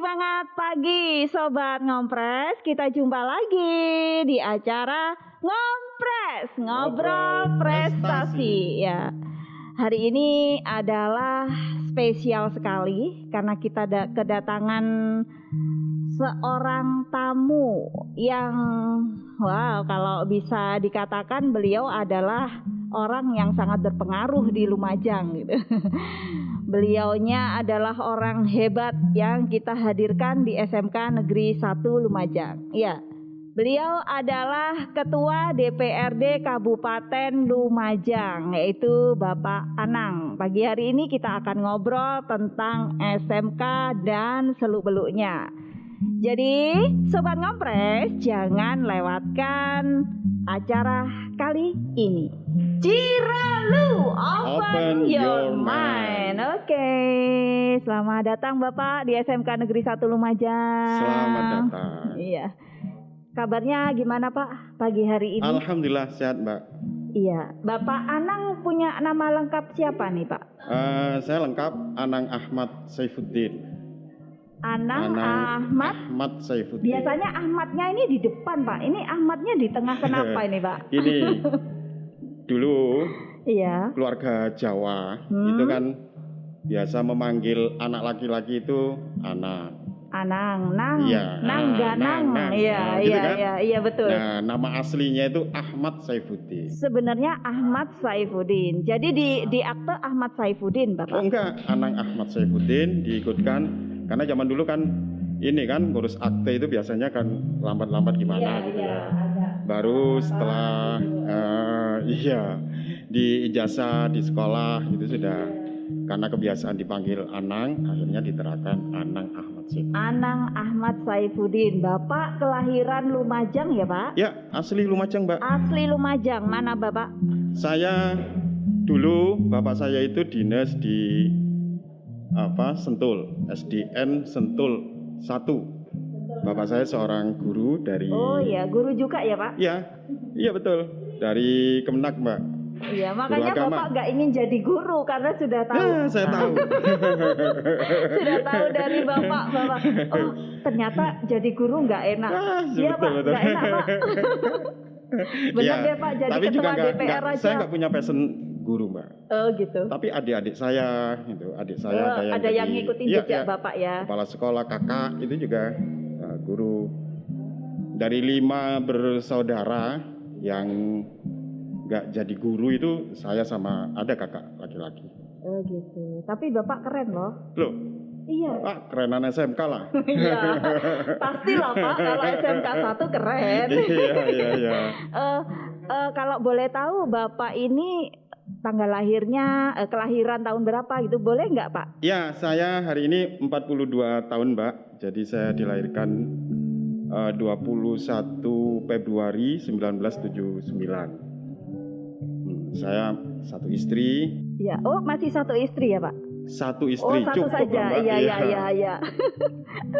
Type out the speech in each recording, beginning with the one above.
Semangat pagi Sobat Ngompres, kita jumpa lagi di acara Ngompres, Ngobrol Prestasi. Ya, hari ini adalah spesial sekali karena kita kedatangan seorang tamu yang kalau bisa dikatakan beliau adalah orang yang sangat berpengaruh di Lumajang gitu. Beliaunya adalah orang hebat yang kita hadirkan di SMK Negeri 1 Lumajang. Ya, beliau adalah Ketua DPRD Kabupaten Lumajang, yaitu Bapak Anang. Pagi hari ini kita akan ngobrol tentang SMK dan seluk-beluknya. Jadi, Sobat Ngompres, jangan lewatkan acara kali ini. Ciralu, open your mind. Oke, selamat datang Bapak di SMK Negeri 1 Lumajang. Selamat datang. Iya. Kabarnya gimana Pak pagi hari ini? Alhamdulillah sehat Mbak. Iya. Bapak Anang punya nama lengkap siapa nih Pak? Saya lengkap Anang Ahmad Saifuddin. Anang Ahmad Saifuddin. Biasanya Ahmadnya ini di depan Pak. Ini Ahmadnya di tengah, kenapa ini Pak? Ini dulu iya. Keluarga Jawa itu kan biasa memanggil anak laki-laki itu Anang. Anang, Nang, iya, Nang, Ganang, iya, gitu iya, kan? iya, betul. Nah, nama aslinya itu Ahmad Saifuddin. Sebenarnya Ahmad Saifuddin. Jadi di akte Ahmad Saifuddin, Bapak? Oh enggak, Anang Ahmad Saifuddin diikutkan karena zaman dulu kan ini kan ngurus akte itu biasanya kan lambat-lambat gimana gitu ya. Baru setelah di ijazah di sekolah itu sudah. Karena kebiasaan dipanggil Anang, akhirnya diterakan Anang Ahmad Saifuddin. Anang Ahmad Saifuddin. Bapak kelahiran Lumajang ya Pak? Ya, asli Lumajang Mbak. Asli Lumajang, mana Bapak? Saya dulu, bapak saya itu dinas di Sentul, SDN Sentul 1. Bapak saya seorang guru dari... Oh iya, guru juga ya Pak? Iya betul, dari Kemenak Mbak. Iya, makanya Bapak nggak ingin jadi guru karena sudah tahu. Ya, saya tahu. Sudah tahu dari Bapak. Oh, ternyata jadi guru nggak enak. Iya Pak, nggak enak Pak. Benar deh Pak, jadi tapi ketua DPR aja. Saya nggak punya passion guru Mbak. Oh gitu. Tapi adik-adik saya, adik saya ada yang ngikutin jejak Bapak ya. Kepala sekolah, kakak itu juga guru. Dari 5 bersaudara yang nggak jadi guru itu saya sama ada kakak laki-laki. Oh gitu. Tapi Bapak keren loh. Loh? Iya. Kerenan SMK lah. Iya. Pastilah Pak, kalau SMK 1 keren. Iya. Kalau boleh tahu Bapak ini tanggal lahirnya, kelahiran tahun berapa gitu, boleh nggak Pak? Ya, saya hari ini 42 tahun Mbak. Jadi saya dilahirkan 21 Februari 1979. Saya satu istri. Ya, oh masih satu istri ya Pak? Satu istri. Oh satu cukup saja. Mbak. Iya.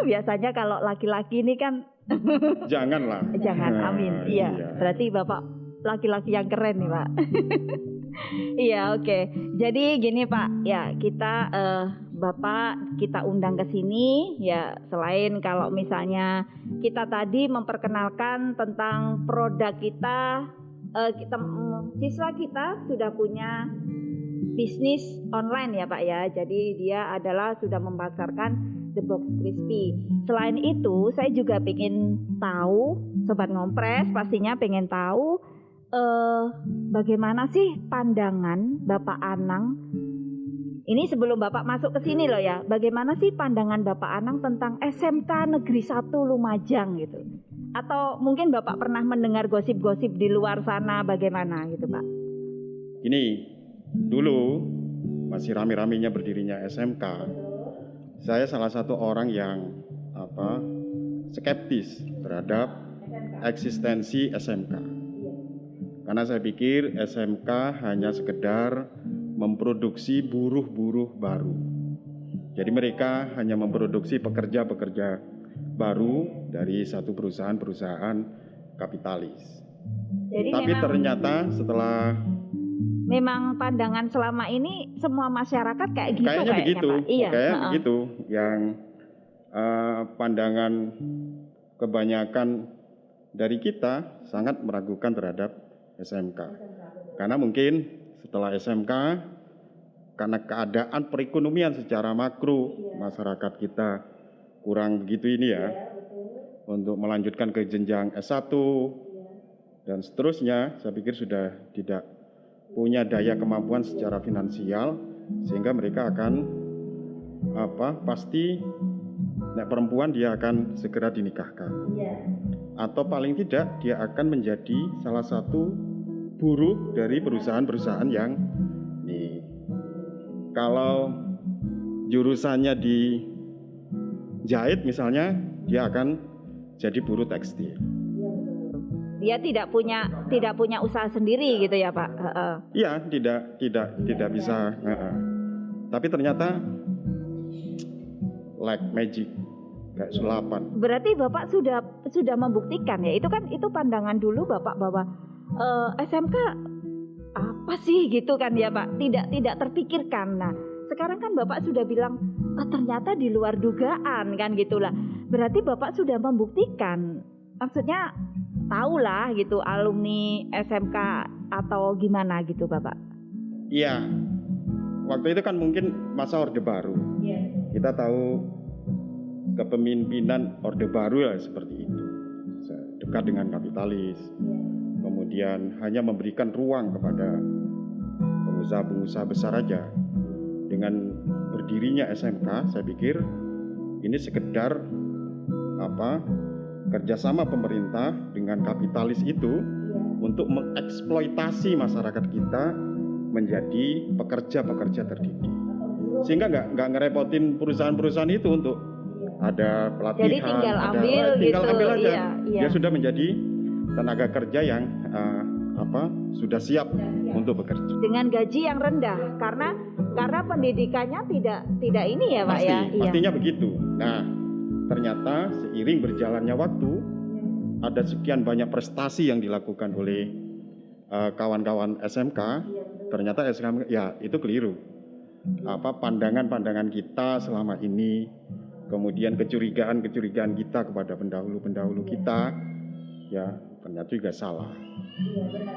Biasanya kalau laki-laki ini kan. Janganlah. Jangan, amin. Iya. Berarti Bapak laki-laki yang keren nih Pak. Iya, oke. Jadi gini Pak, ya kita Bapak kita undang ke sini ya, selain kalau misalnya kita tadi memperkenalkan tentang produk kita. Siswa kita sudah punya bisnis online ya Pak ya. Jadi dia adalah sudah memasarkan The Box Crispy. Selain itu saya juga pengen tahu, Sobat Ngompres pastinya pengen tahu bagaimana sih pandangan Bapak Anang. Ini sebelum Bapak masuk ke sini loh ya. Bagaimana sih pandangan Bapak Anang tentang SMK Negeri 1 Lumajang gitu. Atau mungkin Bapak pernah mendengar gosip-gosip di luar sana bagaimana gitu Pak? Ini dulu masih rame-ramenya berdirinya SMK. Saya salah satu orang yang skeptis terhadap eksistensi SMK. Karena saya pikir SMK hanya sekedar memproduksi buruh-buruh baru. Jadi mereka hanya memproduksi pekerja-pekerja baru dari satu perusahaan kapitalis. Jadi tapi ternyata setelah memang pandangan selama ini semua masyarakat kayak gitu kayaknya begitu. Pak? Iya. Begitu. Yang pandangan kebanyakan dari kita sangat meragukan terhadap SMK. Karena mungkin setelah SMK, karena keadaan perekonomian secara makro masyarakat kita kurang begitu ini ya, untuk melanjutkan ke jenjang S1 dan seterusnya, saya pikir sudah tidak punya daya kemampuan secara finansial, sehingga mereka akan pasti perempuan dia akan segera dinikahkan. Atau paling tidak dia akan menjadi salah satu buruh dari perusahaan-perusahaan yang nih. Kalau jurusannya di jahit misalnya, dia akan jadi buruh tekstil. Dia tidak punya usaha sendiri gitu ya Pak? Iya, tidak bisa. Tapi ternyata like magic, kayak sulapan. Berarti Bapak sudah membuktikan ya, itu pandangan dulu Bapak bahwa SMK apa sih gitu kan ya Pak, tidak terpikirkan. Nah sekarang kan Bapak sudah bilang ternyata di luar dugaan kan gitulah. Berarti Bapak sudah membuktikan, maksudnya tahulah gitu alumni SMK atau gimana gitu Bapak? Iya, waktu itu kan mungkin masa Orde Baru. Kita tahu kepemimpinan Orde Baru ya seperti itu, dekat dengan kapitalis, kemudian hanya memberikan ruang kepada pengusaha-pengusaha besar aja. Dengan berdirinya SMK, saya pikir ini sekedar kerjasama pemerintah dengan kapitalis itu untuk mengeksploitasi masyarakat kita menjadi pekerja-pekerja terdidik, sehingga nggak ngerepotin perusahaan-perusahaan itu untuk ada pelatihan, jadi tinggal ambil aja. Iya. Dia sudah menjadi tenaga kerja yang sudah siap untuk bekerja dengan gaji yang rendah karena pendidikannya tidak ini ya Pak ya. Pastinya begitu. Nah ternyata seiring berjalannya waktu ada sekian banyak prestasi yang dilakukan oleh kawan-kawan SMK. Ternyata SMK ya itu keliru. Pandangan-pandangan kita selama ini, kemudian kecurigaan kita kepada pendahulu-pendahulu kita, ya ternyata juga salah.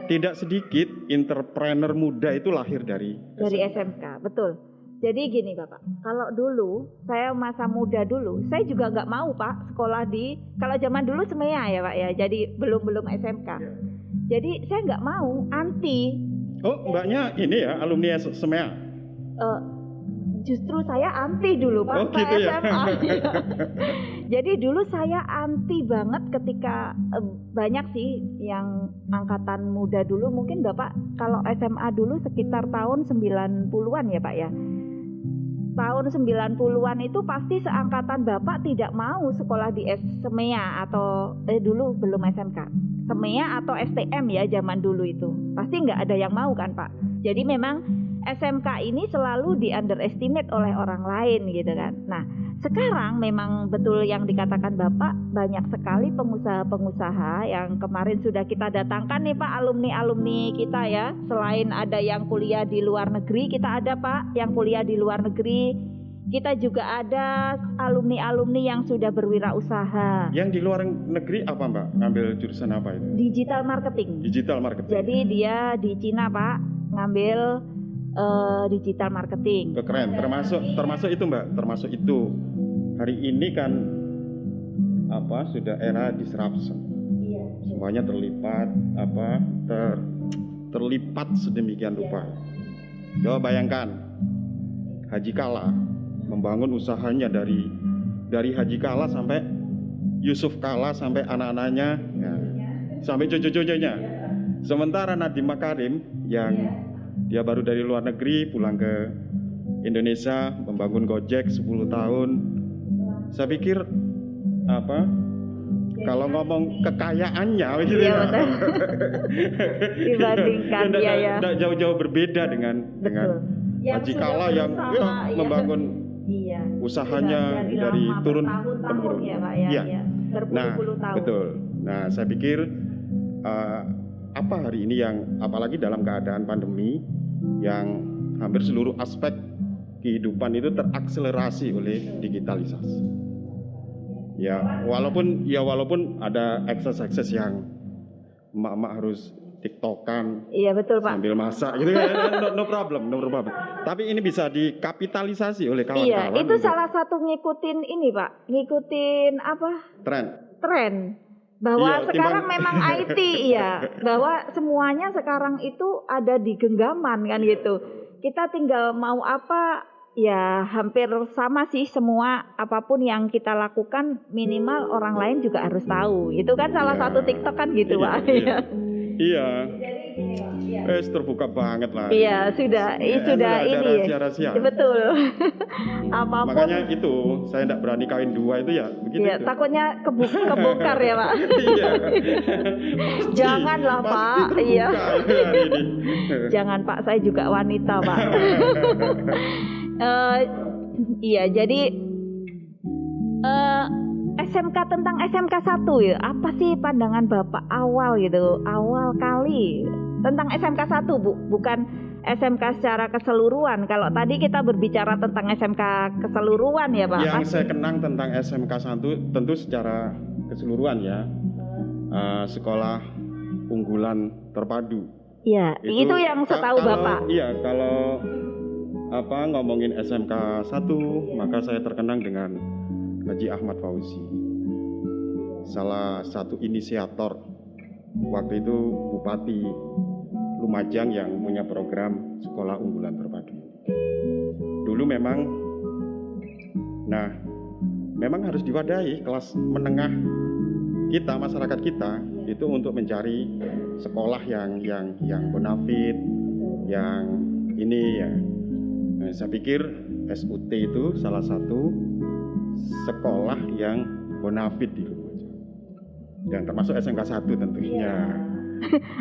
Tidak sedikit entrepreneur muda itu lahir dari SMK, betul. Jadi gini Bapak, kalau dulu saya masa muda dulu, saya juga nggak mau Pak sekolah kalau zaman dulu SMEA ya Pak ya, jadi belum SMK. Jadi saya nggak mau, anti. Oh Mbaknya ini ya alumni SMEA? Justru saya anti dulu Pak, gitu SMA. Ya. Jadi dulu saya anti banget ketika banyak sih yang angkatan muda dulu, mungkin Bapak kalau SMA dulu sekitar tahun 90-an ya Pak ya. Tahun 90-an itu pasti seangkatan Bapak tidak mau sekolah di SMEA atau dulu belum SMK. SMEA atau STM ya zaman dulu itu. Pasti nggak ada yang mau kan Pak. Jadi memang SMK ini selalu di underestimate oleh orang lain gitu kan. Nah sekarang memang betul yang dikatakan Bapak, banyak sekali pengusaha-pengusaha yang kemarin sudah kita datangkan nih Pak, alumni-alumni kita ya. Selain ada yang kuliah di luar negeri, kita ada Pak yang kuliah di luar negeri. Kita juga ada alumni-alumni yang sudah berwirausaha. Yang di luar negeri apa Mbak? Ngambil jurusan apa itu? Digital marketing. Digital marketing. Jadi dia di Cina Pak, ngambil digital marketing. Keren, termasuk itu Mbak, termasuk itu. Hari ini kan sudah era disruption. Semuanya terlipat terlipat sedemikian rupa. Coba bayangkan Haji Kala membangun usahanya dari Haji Kala sampai Yusuf Kala sampai anak-anaknya sampai cucu-cucunya. Sementara Nadiem Makarim yang dia baru dari luar negeri pulang ke Indonesia membangun Gojek 10 tahun. Saya pikir kalau ngomong kekayaannya gitu ya. Dibandingkan dia ya. Jauh-jauh berbeda dengan Haji Kala yang membangun usahanya dari turun temurun. Ya, Pak, ya. Berpuluh-puluh tahun. Betul. Nah, saya pikir apa hari ini yang apalagi dalam keadaan pandemi yang hampir seluruh aspek kehidupan itu terakselerasi oleh digitalisasi. Ya walaupun ada akses yang emak-emak harus TikTokan Iya betul Pak. sambil masak gitu kan, no problem. Tapi ini bisa dikapitalisasi oleh Iya, kawan-kawan. itu salah satu ngikutin ini Pak, ngikutin apa? Tren. Bahwa Iya, sekarang timbang- memang IT ya, bahwa semuanya sekarang itu ada di genggaman kan gitu. Kita tinggal mau apa ya hampir sama sih, semua apapun yang kita lakukan minimal orang lain juga harus tahu. Itu kan salah Iya. satu TikTok kan gitu Pak. Iya. Jadi gini Pak. Iya. Terbuka banget lah. Iya, sudah Ada ini ya. rahasia-rahasia. Betul. Apapun. Makanya itu saya tidak berani kawin dua itu ya begitu. Iya, itu. takutnya kebongkar ya Pak. Iya. Janganlah, pasti Pak. terbuka Iya. hari ini. Jangan Pak, saya juga wanita Pak. Iya, jadi SMK tentang SMK 1 ya. Apa sih pandangan Bapak awal gitu, awal kali tentang SMK 1 Bu, bukan SMK secara keseluruhan. Kalau tadi kita berbicara tentang SMK keseluruhan ya Pak. Yang saya kenang tentang SMK 1 tentu secara keseluruhan ya. Sekolah unggulan terpadu. Iya, itu yang setahu Bapak. Iya, kalau ngomongin SMK 1 maka saya terkenang dengan Haji Ahmad Fauzi, salah satu inisiator waktu itu Bupati Lumajang yang punya program sekolah unggulan terpadu. Dulu memang harus diwadahi kelas menengah kita, masyarakat kita itu untuk mencari sekolah yang bonafit, yang ini ya. Nah, saya pikir SUT itu salah satu sekolah yang bonafit di Lumajang, dan termasuk SMK 1 tentunya.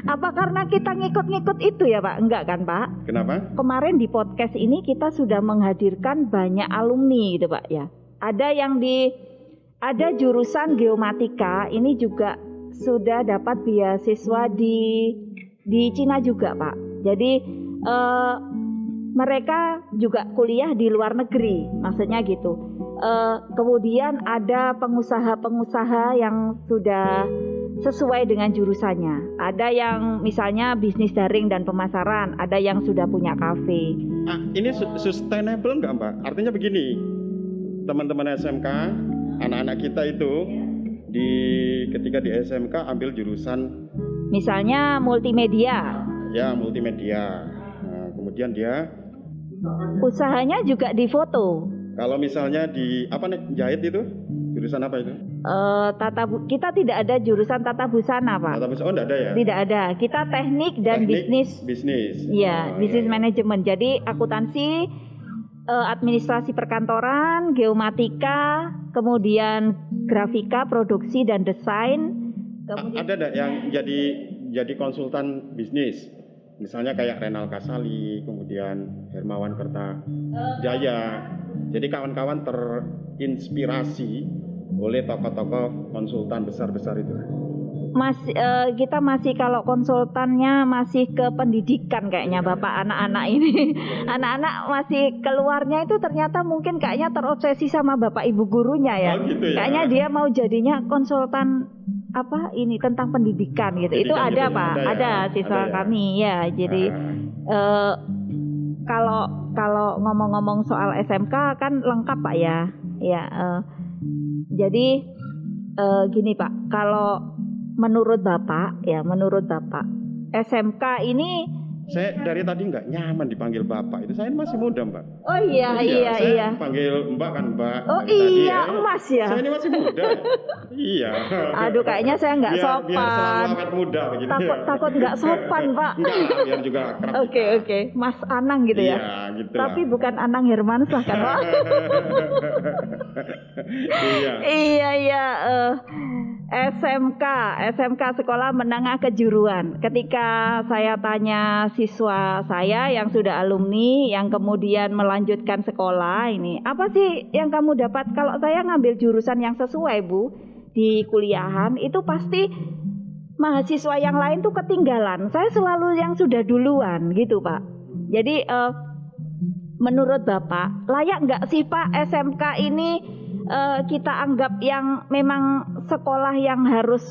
Apa karena kita ngikut-ngikut itu ya Pak? Enggak kan Pak? Kenapa? Kemarin di podcast ini kita sudah menghadirkan banyak alumni gitu Pak ya. Ada jurusan geomatika, ini juga sudah dapat beasiswa di Cina juga Pak. Jadi mereka juga kuliah di luar negeri, maksudnya gitu. Kemudian ada pengusaha-pengusaha yang sudah sesuai dengan jurusannya. Ada yang misalnya bisnis daring dan pemasaran, ada yang sudah punya kafe. Ini sustainable nggak Mbak? Artinya begini, teman-teman SMK, anak-anak kita itu ketika di SMK ambil jurusan misalnya multimedia. Ya, multimedia. Nah, kemudian dia usahanya juga di foto. Kalau misalnya di jahit itu jurusan apa itu? Kita tidak ada jurusan tata busana Pak. Tata busana, tidak ada ya? Tidak ada. Kita teknik dan bisnis. Iya, bisnis manajemen. Jadi akuntansi, administrasi perkantoran, geomatika, kemudian grafika, produksi dan desain. Ada enggak yang jadi konsultan bisnis? Misalnya kayak Renal Kasali, kemudian Hermawan Kertajaya. Jadi kawan-kawan terinspirasi oleh tokoh-tokoh konsultan besar-besar itu. Kita masih kalau konsultannya masih ke pendidikan kayaknya Bapak, anak-anak ini. Anak-anak masih keluarnya itu ternyata mungkin kayaknya terobsesi sama Bapak Ibu gurunya ya. Oh, gitu ya. Kayaknya dia mau jadinya konsultan tentang pendidikan gitu. Itu ada gitu, Pak, ada siswa kami ya. Jadi kalau ngomong-ngomong soal SMK kan lengkap Pak ya. Ya, jadi gini Pak, kalau menurut Bapak SMK ini, saya dari tadi nggak nyaman dipanggil Bapak. Itu saya masih muda Mbak. Oh iya. Saya panggil Mbak kan Mbak. Oh iya, Mas ya. Saya ini masih muda. Iya. Aduh, kayaknya saya nggak sopan. Biar selalu awet muda begitu. Takut nggak sopan Pak. Enggak lah, biar juga akrab. Oke. Mas Anang gitu ya. Iya, gitu. Tapi bukan Anang Hermansyah kan Pak? Iya. SMK Sekolah Menengah Kejuruan. Ketika saya tanya siswa saya yang sudah alumni, yang kemudian melanjutkan sekolah ini, apa sih yang kamu dapat? Kalau saya ngambil jurusan yang sesuai Bu di kuliahan, itu pasti mahasiswa yang lain tuh ketinggalan. Saya selalu yang sudah duluan gitu Pak. Jadi menurut Bapak layak nggak sih Pak SMK ini kita anggap yang memang sekolah yang harus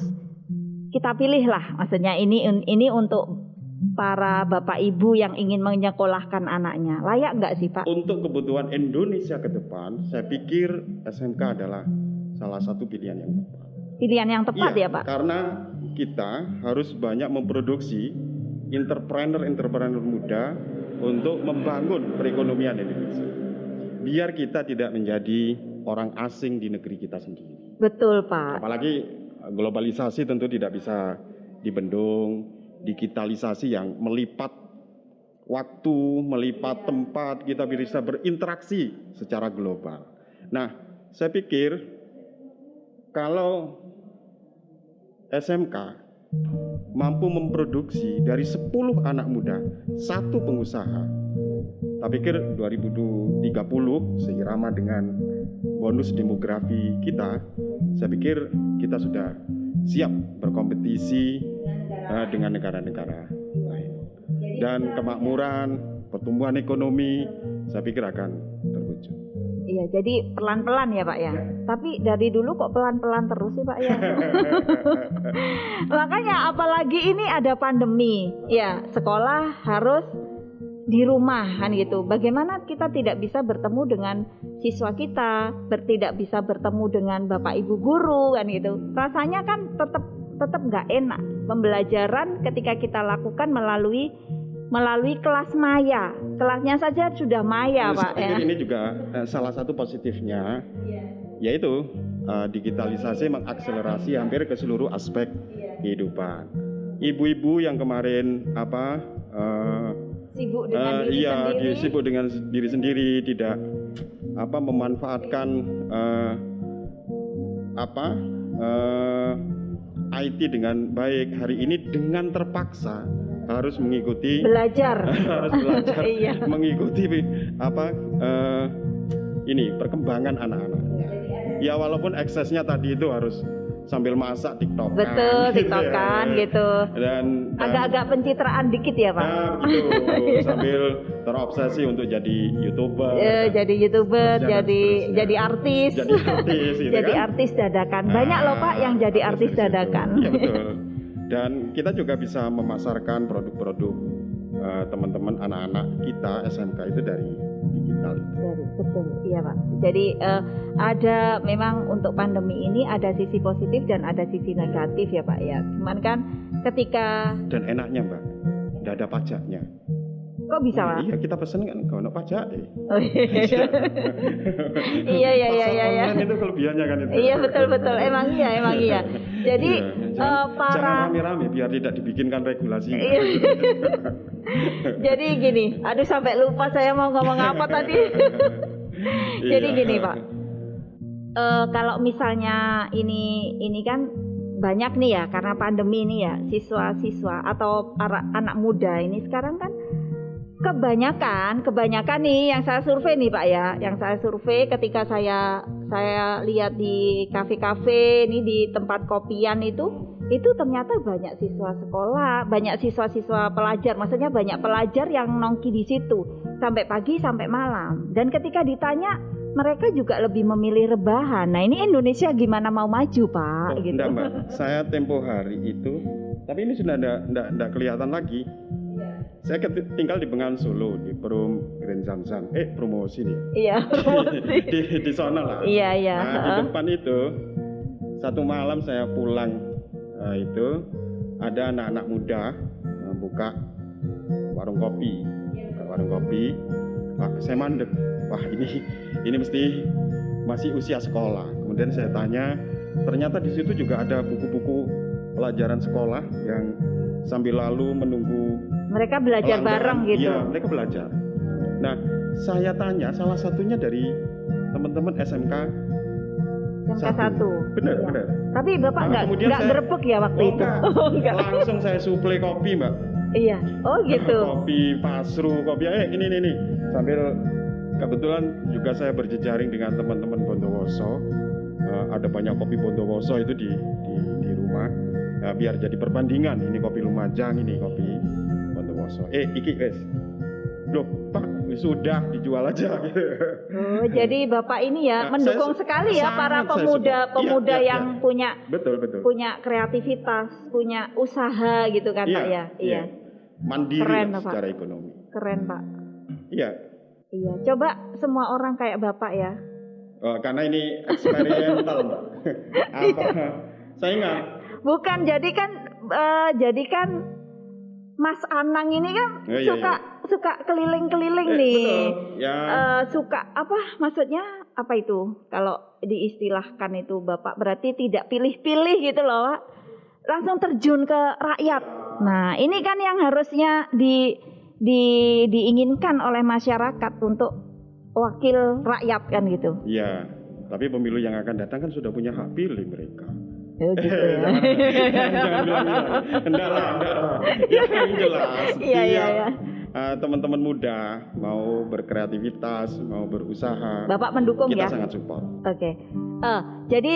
kita pilih lah, maksudnya ini untuk para bapak ibu yang ingin menyekolahkan anaknya, layak nggak sih Pak? Untuk kebutuhan Indonesia ke depan, saya pikir SMK adalah salah satu pilihan yang tepat. Pilihan yang tepat Iya, ya Pak? karena kita harus banyak memproduksi entrepreneur muda untuk membangun perekonomian Indonesia. Biar kita tidak menjadi orang asing di negeri kita sendiri. Betul Pak. Apalagi globalisasi tentu tidak bisa dibendung, digitalisasi yang melipat waktu, melipat tempat, kita bisa berinteraksi secara global. Nah, saya pikir kalau SMK mampu memproduksi dari 10 anak muda, 1 pengusaha, saya pikir 2030 seirama dengan bonus demografi kita, saya pikir kita sudah siap berkompetisi dengan negara-negara lain. Dan kemakmuran, pertumbuhan ekonomi, saya pikir akan terwujud. Iya, jadi pelan-pelan ya Pak ya. Tapi dari dulu kok pelan-pelan terus sih Pak ya. Makanya apalagi ini ada pandemi, ya sekolah harus di rumah kan gitu. Bagaimana kita tidak bisa bertemu dengan siswa kita, tidak bisa bertemu dengan bapak ibu guru kan gitu. Rasanya kan tetap nggak enak. Pembelajaran ketika kita lakukan melalui kelas maya. Kelasnya saja sudah maya Pak ya. Ini juga salah satu positifnya, yaitu digitalisasi mengakselerasi hampir ke seluruh aspek kehidupan. Ibu-ibu yang kemarin sibuk dengan diri sendiri. Sibuk dengan diri sendiri, tidak memanfaatkan IT dengan baik. Hari ini dengan terpaksa harus mengikuti belajar iya. Mengikuti perkembangan anak-anaknya. Ya walaupun aksesnya tadi itu harus sambil masak TikTokan. Betul, TikTokan gitu. Dan agak-agak pencitraan dikit ya Pak. Nah, begitu. Sambil terobsesi untuk jadi YouTuber. Jadi YouTuber, jadi artis. Jadi artis gitu jadi kan? Artis dadakan. Banyak loh Pak yang jadi artis dadakan. Iya betul. Dan kita juga bisa memasarkan produk-produk teman-teman anak-anak kita SMK itu dari digital. Betul, iya Pak. Jadi ada memang untuk pandemi ini ada sisi positif dan ada sisi negatif ya Pak ya. Cuman kan ketika dan enaknya Mbak, tidak ada pajaknya. Kok bisa Pak? Iya kita pesen kan nggak ada pajak Oh iya. iya. Online itu kelebihannya kan itu. Iya betul. Emang iya. Jadi jangan rame-rame biar tidak dibikinkan regulasi. Iya. Jadi gini, aduh sampai lupa saya mau ngomong apa tadi. Jadi gini Pak, kalau misalnya ini kan banyak nih ya karena pandemi ini ya siswa-siswa atau anak muda ini sekarang kan kebanyakan nih yang saya survei nih Pak ya, yang saya survei ketika saya lihat di kafe-kafe nih di tempat kopian itu ternyata banyak siswa sekolah, banyak siswa-siswa pelajar, maksudnya banyak pelajar yang nongki di situ sampai pagi sampai malam. Dan ketika ditanya mereka juga lebih memilih rebahan. Nah ini Indonesia gimana mau maju Pak? Gitu. Enggak Mbak, saya tempo hari itu, tapi ini sudah enggak kelihatan lagi. Saya tinggal di Bengawan Solo di Perum Grand Zamzam. Promosi nih. Iya, promosi. di sana lah. Iya. Nah, di depan itu satu malam saya pulang itu ada anak-anak muda buka warung kopi. Saya mandek. Wah, ini mesti masih usia sekolah. Kemudian saya tanya, ternyata di situ juga ada buku-buku pelajaran sekolah yang sambil lalu menunggu mereka belajar bareng gitu. Iya, mereka belajar. Nah, saya tanya salah satunya dari teman-teman SMK yang ke-1. Benar. Tapi Bapak nggak gerebek ya waktu itu? Enggak. Langsung saya suplai kopi, Mbak. Iya. Oh gitu. Kopi pasru, kopi ini. Sambil kebetulan juga saya berjejaring dengan teman-teman Bondowoso. Ada banyak kopi Bondowoso itu di rumah. Biar jadi perbandingan, ini kopi Lumajang, ini kopi Bondowoso. Iki guys. Loh, Pak, sudah dijual aja. Oh, jadi Bapak ini ya Nah, mendukung saya sekali ya para sangat saya pemuda-pemuda support. Iya, yang iya. punya Betul. kreativitas, punya usaha gitu kan Pak ya. Iya. Mandiri Keren, lah Pak. secara ekonomi. Keren Pak. Iya. Iya, coba semua orang kayak Bapak ya. Oh, karena ini eksperimental, Mbak. Apa? Saya ingat. Bukan, jadi kan Mas Anang ini kan suka keliling-keliling nih. Betul. Ya. Suka apa maksudnya apa itu? Kalau diistilahkan itu Bapak berarti tidak pilih-pilih gitu loh, Pak. Langsung terjun ke rakyat. Nah, ini kan yang harusnya diinginkan oleh masyarakat untuk wakil rakyat kan gitu. Iya. Tapi pemilu yang akan datang kan sudah punya hak pilih mereka. Oh gitu ya. Jangan bilang. Enggak lah. Yang jelas. Iya. Teman-teman muda mau berkreativitas, mau berusaha. Bapak mendukung kita ya? Sangat support. Oke. Jadi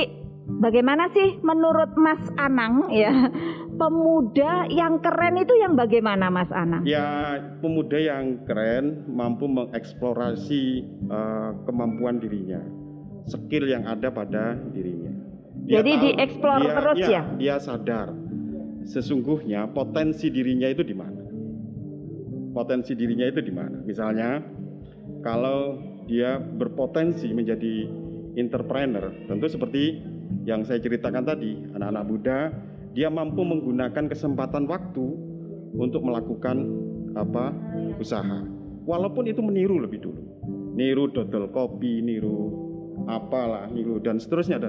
bagaimana sih menurut Mas Anang ya, pemuda yang keren itu yang bagaimana Mas Anang? Ya, pemuda yang keren mampu mengeksplorasi kemampuan dirinya, skill yang ada pada dirinya. Jadi dieksplor terus ya? Dia sadar sesungguhnya potensi dirinya itu di mana. Misalnya, kalau dia berpotensi menjadi entrepreneur, tentu seperti yang saya ceritakan tadi, anak-anak muda, dia mampu menggunakan kesempatan waktu untuk melakukan usaha. Walaupun itu meniru lebih dulu. Niru dodol kopi, niru dan seterusnya.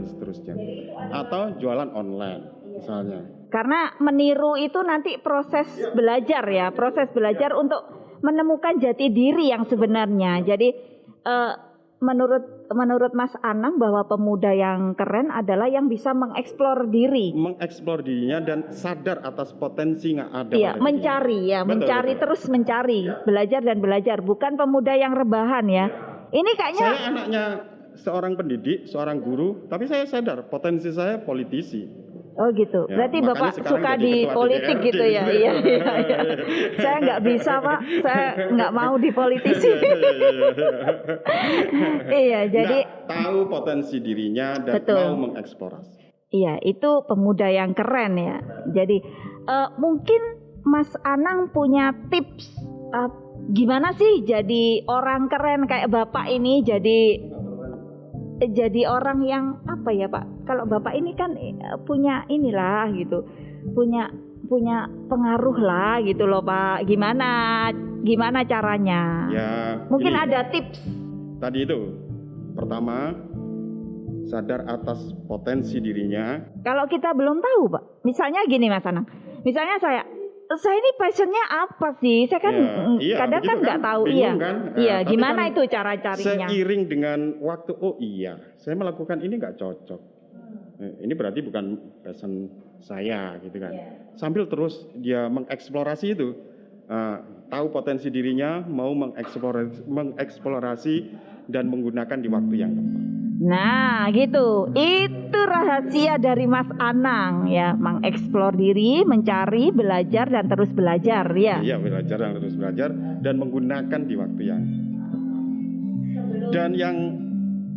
Atau jualan online misalnya. Karena meniru itu nanti proses belajar untuk menemukan jati diri yang sebenarnya. Jadi menurut Mas Anang bahwa pemuda yang keren adalah yang bisa mengeksplor dirinya dan sadar atas potensi yang ada. Iya, mencari, terus mencari, belajar, bukan pemuda yang rebahan ya. Ini kayaknya saya anaknya seorang pendidik, seorang guru, tapi saya sadar potensi saya politisi. Oh gitu. Ya, berarti Bapak suka di politik DPRD gitu ya? Iya. Saya nggak bisa Pak, saya nggak mau di politisi. Iya, jadi tahu potensi dirinya dan mau mengeksplorasi. Iya, itu pemuda yang keren ya. Jadi mungkin Mas Anang punya tips gimana sih jadi orang keren kayak Bapak ini, jadi orang yang apa ya Pak? Kalau Bapak ini kan punya inilah gitu, punya pengaruh lah gitu loh Pak. Gimana caranya? Ya, mungkin ada tips. Tadi itu, pertama sadar atas potensi dirinya. Kalau kita belum tahu Pak, misalnya gini Mas Anang, misalnya saya ini passionnya apa sih? Saya kan kadang kan nggak tahu. Iya. Gimana itu cara carinya? Seiring dengan waktu, saya melakukan ini nggak cocok. Ini berarti bukan passion saya, gitu kan? Sambil terus dia mengeksplorasi itu, tahu potensi dirinya, mau mengeksplorasi dan menggunakan di waktu yang tepat. Nah gitu, itu rahasia dari Mas Anang ya, mengeksplor diri, mencari, belajar dan terus belajar ya. Iya, belajar dan terus belajar dan menggunakan di waktu yang. Dan yang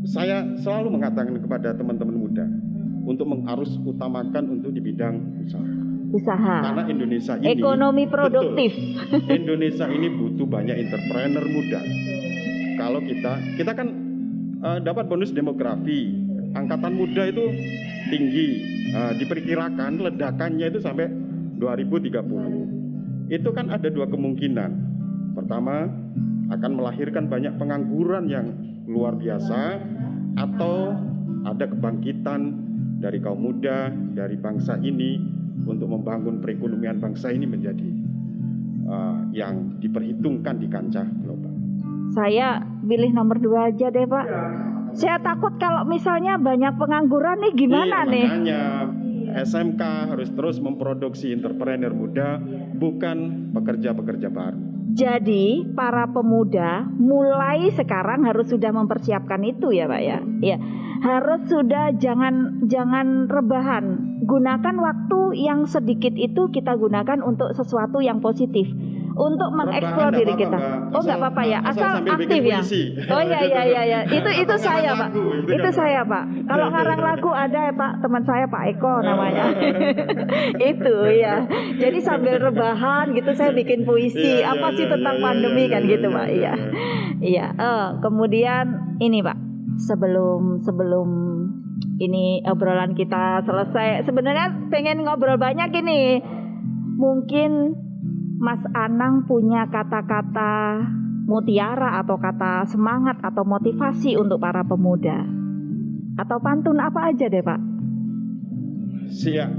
saya selalu mengatakan kepada teman-teman muda untuk harus utamakan untuk di bidang usaha. Karena Indonesia ini ekonomi produktif. Betul, Indonesia ini butuh banyak entrepreneur muda. Kalau kita kan dapat bonus demografi, angkatan muda itu tinggi, diperkirakan ledakannya itu sampai 2030. Itu kan ada dua kemungkinan. Pertama, akan melahirkan banyak pengangguran yang luar biasa, atau ada kebangkitan dari kaum muda, dari bangsa ini untuk membangun perekonomian bangsa ini menjadi yang diperhitungkan di kancah global. Saya pilih nomor 2 aja deh Pak. Saya takut kalau misalnya banyak pengangguran nih gimana nih? Makanya SMK harus terus memproduksi entrepreneur muda, bukan pekerja-pekerja baru. Jadi para pemuda mulai sekarang harus sudah mempersiapkan itu ya Pak ya. Ya, harus sudah jangan rebahan. Gunakan waktu yang sedikit itu kita gunakan untuk sesuatu yang positif. untuk mengeksplor Rebahan diri nggak kita. apa-apa, Mbak. Oh nggak apa-apa ya, asal sambil aktif bikin ya. puisi. Oh iya ya, itu Atau saya ngarang Pak. lagu, gitu Itu kan. saya Pak. Kalau ngarang lagu ada ya Pak, teman saya Pak Eko namanya. Itu ya. Jadi sambil rebahan gitu saya bikin puisi. Iya, Apa sih iya, tentang iya, pandemi iya, kan iya, gitu iya, Pak. iya, Iya. iya. Iya. Kemudian ini Pak, sebelum ini obrolan kita selesai, sebenarnya pengen ngobrol banyak ini. Mungkin Mas Anang punya kata-kata mutiara atau kata semangat atau motivasi untuk para pemuda, atau pantun apa aja deh Pak. Siap.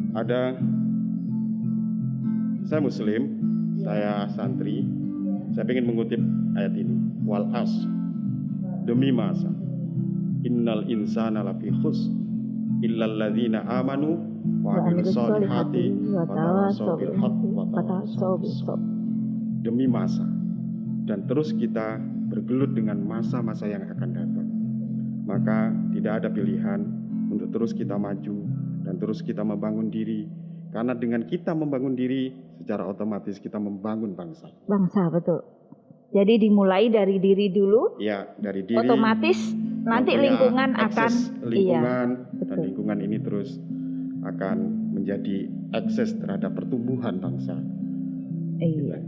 Ada, saya Muslim, saya santri. Saya ingin mengutip ayat ini. Wal as, demi masa. Innal insana lafi khus illal ladzina amanu wa amilus solihati wa tawassaw bil haqq wa tawassaw bis sabr. Demi masa, dan terus kita bergelut dengan masa-masa yang akan datang. Maka tidak ada pilihan untuk terus kita maju dan terus kita membangun diri. Karena dengan kita membangun diri, secara otomatis kita membangun bangsa. Bangsa, betul. Jadi dimulai dari diri dulu. Ya, dari diri. Otomatis nanti lingkungan akan lingkungan, iya, dan lingkungan ini terus akan menjadi akses terhadap pertumbuhan bangsa. Iya.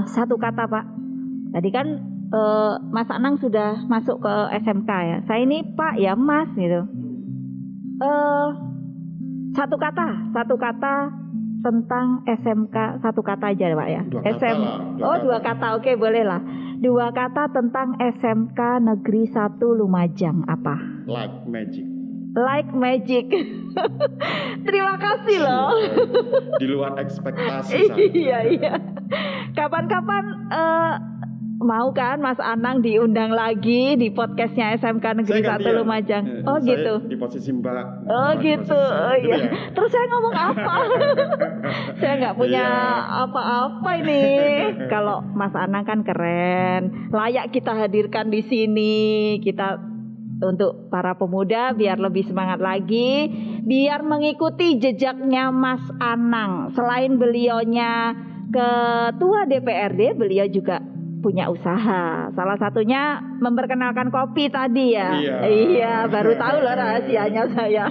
Satu kata Pak. Tadi kan Mas Anang sudah masuk ke SMK ya. Saya ini Pak ya Mas gitu. Satu kata tentang SMK, satu kata aja Pak ya. Dua kata, oke boleh lah. Dua kata tentang SMK Negeri 1 Lumajang apa? Like magic. Like magic. Terima kasih loh. Di luar ekspektasi saya. Iya. Kapan-kapan mau kan Mas Anang diundang lagi di podcastnya SMK Negeri 1 Lumajang. Oh saya gitu. Di posisi Mbak. Oh gitu. Oh iya. Ya. Terus saya ngomong apa? Saya nggak punya apa-apa ini. Kalau Mas Anang kan keren, layak kita hadirkan di sini. Kita untuk para pemuda biar lebih semangat lagi, biar mengikuti jejaknya Mas Anang. Selain beliaunya ketua DPRD, beliau juga punya usaha. Salah satunya memperkenalkan kopi tadi ya. Iya, baru tahu loh rahasianya saya.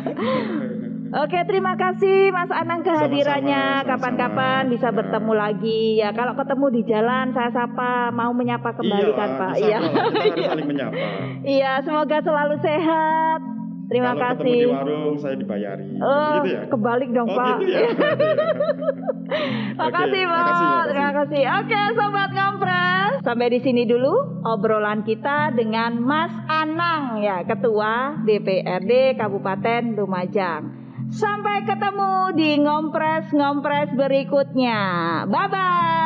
Oke, terima kasih Mas Anang kehadirannya. Kapan-kapan bisa bertemu lagi ya. Kalau ketemu di jalan saya sapa, mau menyapa kembali kan Pak. Iya. Kita harus saling menyapa. Iya, semoga selalu sehat. Terima Kalau kasih. ketemu di warung saya dibayari. Oh, gitu ya? Kebalik dong Pak. Gitu ya? Makasih Pak. Terima kasih. Oke, sobat Ngompres. Sampai di sini dulu obrolan kita dengan Mas Anang ya, Ketua DPRD Kabupaten Lumajang. Sampai ketemu di ngompres berikutnya. Bye bye.